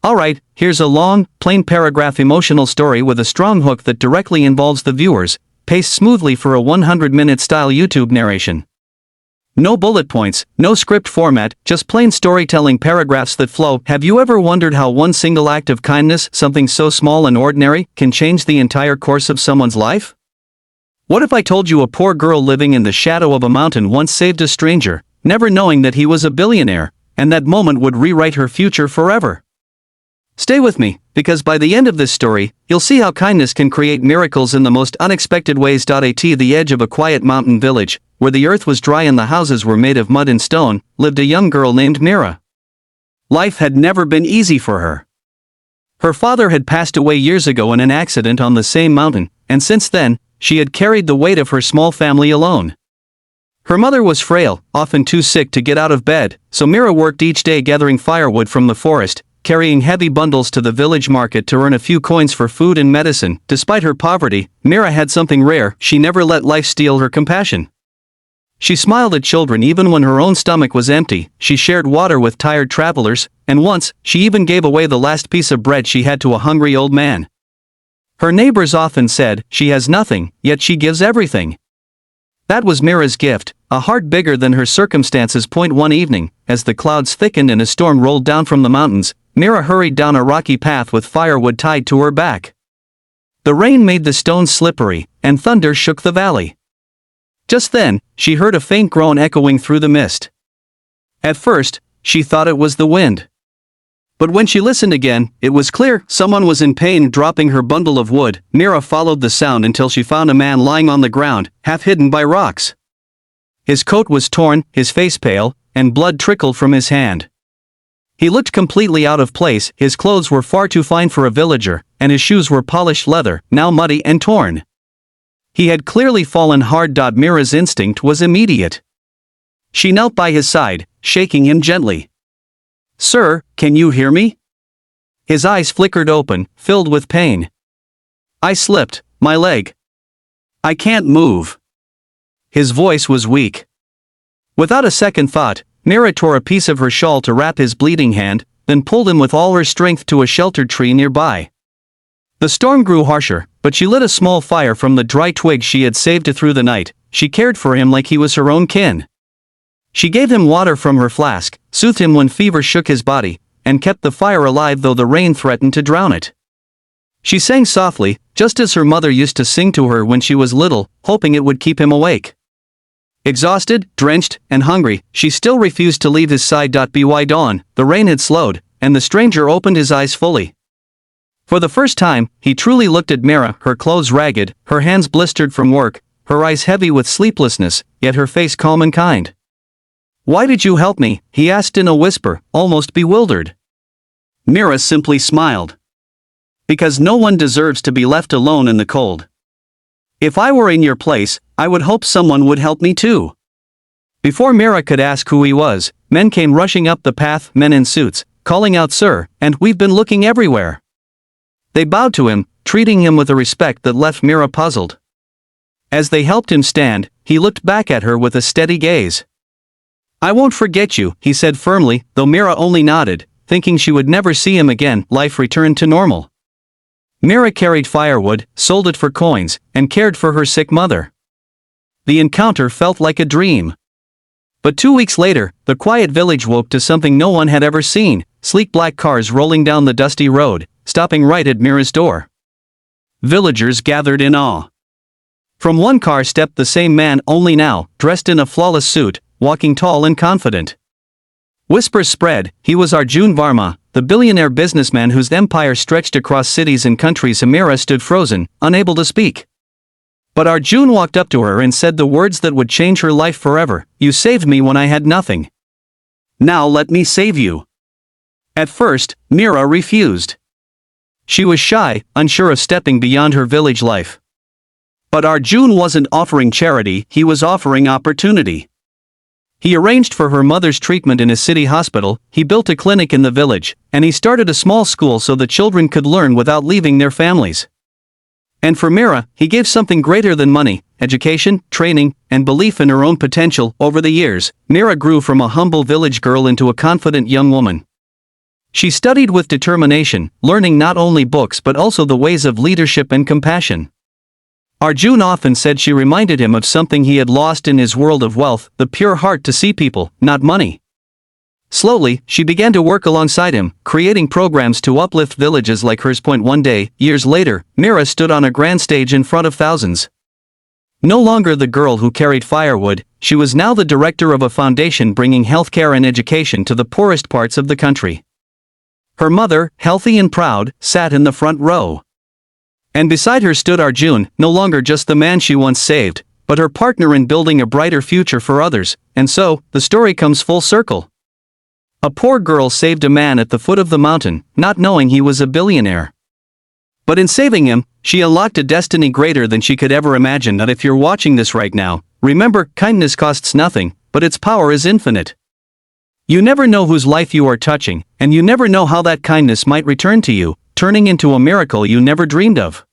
Alright, here's a long, plain paragraph emotional story with a strong hook that directly involves the viewers, paced smoothly for a 100-minute style YouTube narration. No bullet points, no script format, just plain storytelling paragraphs that flow. Have you ever wondered how one single act of kindness, something so small and ordinary, can change the entire course of someone's life? What if I told you a poor girl living in the shadow of a mountain once saved a stranger, never knowing that he was a billionaire, and that moment would rewrite her future forever? Stay with me, because by the end of this story, you'll see how kindness can create miracles in the most unexpected ways. At the edge of a quiet mountain village, where the earth was dry and the houses were made of mud and stone, lived a young girl named Mira. Life had never been easy for her. Her father had passed away years ago in an accident on the same mountain, and since then, she had carried the weight of her small family alone. Her mother was frail, often too sick to get out of bed, so Mira worked each day gathering firewood from the forest, carrying heavy bundles to the village market to earn a few coins for food and medicine. Despite her poverty, Mira had something rare: she never let life steal her compassion. She smiled at children even when her own stomach was empty, she shared water with tired travelers, and once, she even gave away the last piece of bread she had to a hungry old man. Her neighbors often said, "She has nothing, yet she gives everything." That was Mira's gift, a heart bigger than her circumstances. One evening, as the clouds thickened and a storm rolled down from the mountains, Mira hurried down a rocky path with firewood tied to her back. The rain made the stones slippery, and thunder shook the valley. Just then, she heard a faint groan echoing through the mist. At first, she thought it was the wind. But when she listened again, it was clear: someone was in pain. Dropping her bundle of wood, Mira followed the sound until she found a man lying on the ground, half hidden by rocks. His coat was torn, his face pale, and blood trickled from his hand. He looked completely out of place. His clothes were far too fine for a villager, and his shoes were polished leather, now muddy and torn. He had clearly fallen hard. Mira's instinct was immediate. She knelt by his side, shaking him gently. "Sir, can you hear me?" His eyes flickered open, filled with pain. "I slipped, my leg. I can't move." His voice was weak. Without a second thought, Mira tore a piece of her shawl to wrap his bleeding hand, then pulled him with all her strength to a sheltered tree nearby. The storm grew harsher, but she lit a small fire from the dry twigs she had saved through the night. She cared for him like he was her own kin. She gave him water from her flask, soothed him when fever shook his body, and kept the fire alive though the rain threatened to drown it. She sang softly, just as her mother used to sing to her when she was little, hoping it would keep him awake. Exhausted, drenched, and hungry, she still refused to leave his side. By dawn, the rain had slowed, and the stranger opened his eyes fully. For the first time, he truly looked at Mira, her clothes ragged, her hands blistered from work, her eyes heavy with sleeplessness, yet her face calm and kind. "Why did you help me?" he asked in a whisper, almost bewildered. Mira simply smiled. "Because no one deserves to be left alone in the cold. If I were in your place, I would hope someone would help me too." Before Mira could ask who he was, men came rushing up the path, men in suits, calling out, "Sir," and "We've been looking everywhere." They bowed to him, treating him with a respect that left Mira puzzled. As they helped him stand, he looked back at her with a steady gaze. "I won't forget you," he said firmly, though Mira only nodded, thinking she would never see him again. Life returned to normal. Mira carried firewood, sold it for coins, and cared for her sick mother. The encounter felt like a dream. But 2 weeks later, the quiet village woke to something no one had ever seen: sleek black cars rolling down the dusty road, stopping right at Mira's door. Villagers gathered in awe. From one car stepped the same man, only now, dressed in a flawless suit, walking tall and confident. Whispers spread: he was Arjun Varma, the billionaire businessman whose empire stretched across cities and countries. Mira stood frozen, unable to speak. But Arjun walked up to her and said the words that would change her life forever: "You saved me when I had nothing. Now let me save you." At first, Mira refused. She was shy, unsure of stepping beyond her village life. But Arjun wasn't offering charity, he was offering opportunity. He arranged for her mother's treatment in a city hospital, he built a clinic in the village, and he started a small school so the children could learn without leaving their families. And for Mira, he gave something greater than money: education, training, and belief in her own potential. Over the years, Mira grew from a humble village girl into a confident young woman. She studied with determination, learning not only books but also the ways of leadership and compassion. Arjun often said she reminded him of something he had lost in his world of wealth, the pure heart to see people, not money. Slowly, she began to work alongside him, creating programs to uplift villages like hers. One day, years later, Mira stood on a grand stage in front of thousands. No longer the girl who carried firewood, she was now the director of a foundation bringing healthcare and education to the poorest parts of the country. Her mother, healthy and proud, sat in the front row. And beside her stood Arjun, no longer just the man she once saved, but her partner in building a brighter future for others. And so, the story comes full circle. A poor girl saved a man at the foot of the mountain, not knowing he was a billionaire. But in saving him, she unlocked a destiny greater than she could ever imagine. That if you're watching this right now, remember, kindness costs nothing, but its power is infinite. You never know whose life you are touching, and you never know how that kindness might return to you, turning into a miracle you never dreamed of.